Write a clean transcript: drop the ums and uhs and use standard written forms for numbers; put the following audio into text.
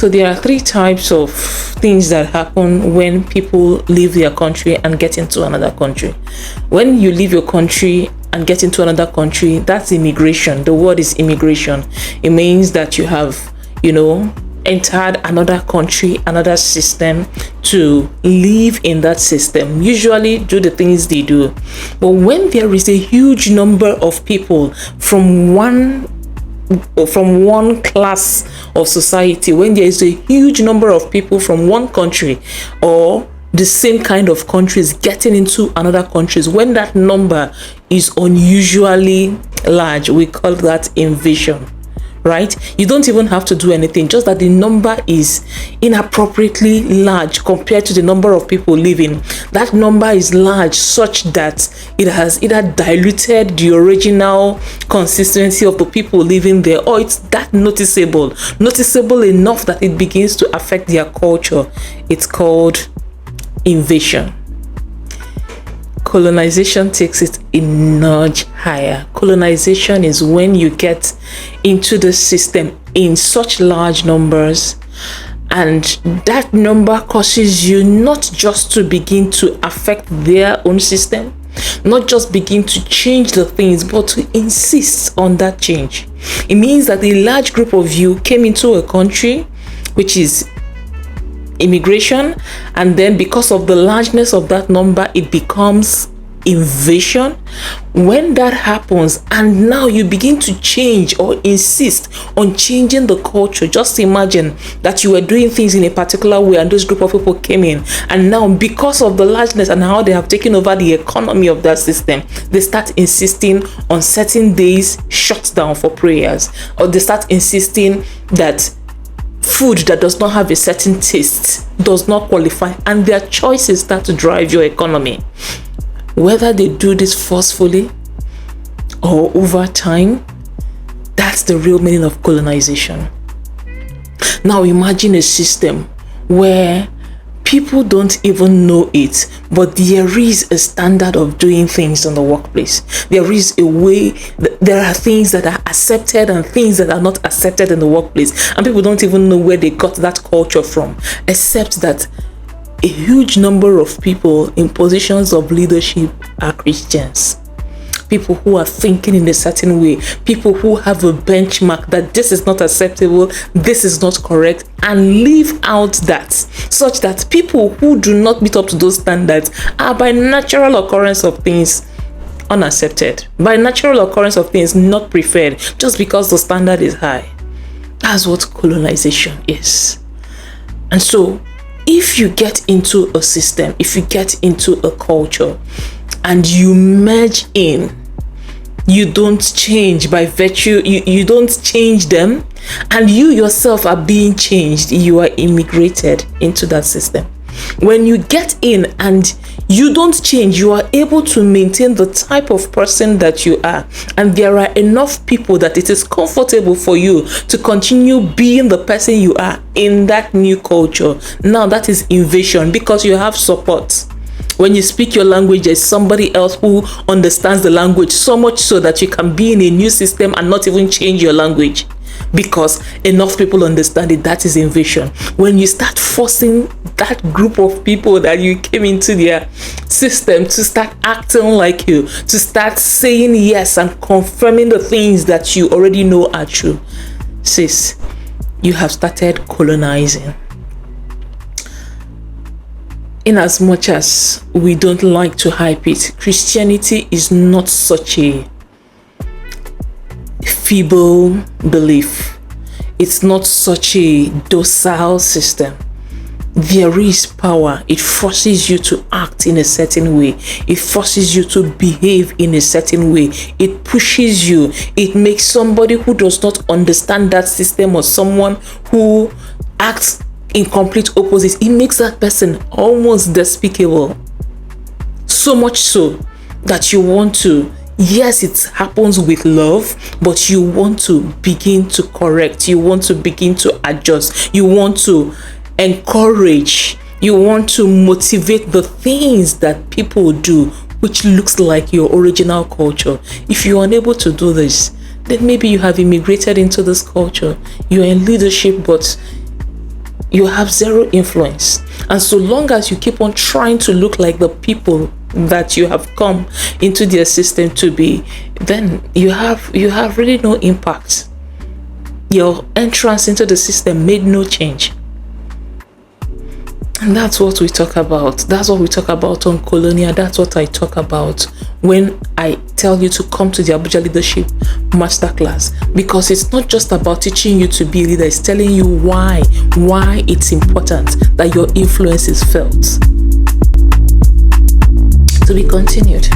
So there are three types of things that happen when people leave their country and get into another country. When you leave your country and get into another country, that's immigration. The word is immigration. It means that you have, entered another country, another system, to live in that system, usually do the things they do. But when there is a huge number of people from one class of society, when there is a huge number of people from one country or the same kind of countries getting into another countries, when that number is unusually large, we call that invasion, right? You don't even have to do anything, just that the number is inappropriately large compared to the number of people living. That number is large such that it has either diluted the original consistency of the people living there, or it's that noticeable enough that it begins to affect their culture. It's called invasion. Colonization takes it a notch higher. Colonization is when you get into the system in such large numbers, and that number causes you not just to begin to affect their own system, not just begin to change the things, but to insist on that change. It means that a large group of you came into a country, which is immigration, and then because of the largeness of that number, it becomes invasion. When that happens and now you begin to change or insist on changing the culture, just imagine that you were doing things in a particular way and this group of people came in, and now because of the largeness and how they have taken over the economy of that system, they start insisting on certain days shut down for prayers, or they start insisting that food that does not have a certain taste does not qualify, and their choices start to drive your economy. Whether they do this forcefully or over time, that's the real meaning of colonization. Now imagine a system where people don't even know it, but there is a standard of doing things in the workplace. There is a way, there are things that are accepted and things that are not accepted in the workplace, and people don't even know where they got that culture from, except that a huge number of people in positions of leadership are Christians. People who are thinking in a certain way, people who have a benchmark that this is not acceptable, this is not correct, and live out that, such that people who do not meet up to those standards are by natural occurrence of things unaccepted, by natural occurrence of things not preferred, just because the standard is high. That's what colonization is. And so if you get into a system, if you get into a culture and you merge in, you don't change by virtue, you don't change them, and you yourself are being changed, you are immigrated into that system. When you get in and you don't change, you are able to maintain the type of person that you are, and there are enough people that it is comfortable for you to continue being the person you are in that new culture. Now that is invasion, because you have support. When you speak your language, there's somebody else who understands the language so much so that you can be in a new system and not even change your language, because enough people understand it. That is invasion. When you start forcing that group of people that you came into their system to start acting like you, to start saying yes and confirming the things that you already know are true, sis, you have started colonizing. In as much as we don't like to hype it, Christianity is not such a feeble belief. It's not such a docile system. There is power. It forces you to act in a certain way. It forces you to behave in a certain way. It pushes you. It makes somebody who does not understand that system, or someone who acts in complete opposite, it makes that person almost despicable. So much so that you want to, yes, it happens with love, but you want to begin to correct, you want to begin to adjust, you want to encourage, you want to motivate the things that people do, which looks like your original culture. If you're unable to do this, then maybe you have immigrated into this culture. You're in leadership, but you have zero influence. And so long as you keep on trying to look like the people that you have come into their system to be, then you have really no impact. Your entrance into the system made no change. And that's what we talk about. That's what we talk about on Colonia. That's what I talk about when I tell you to come to the Abuja Leadership Masterclass. Because it's not just about teaching you to be a leader. It's telling you why it's important that your influence is felt. To be continued.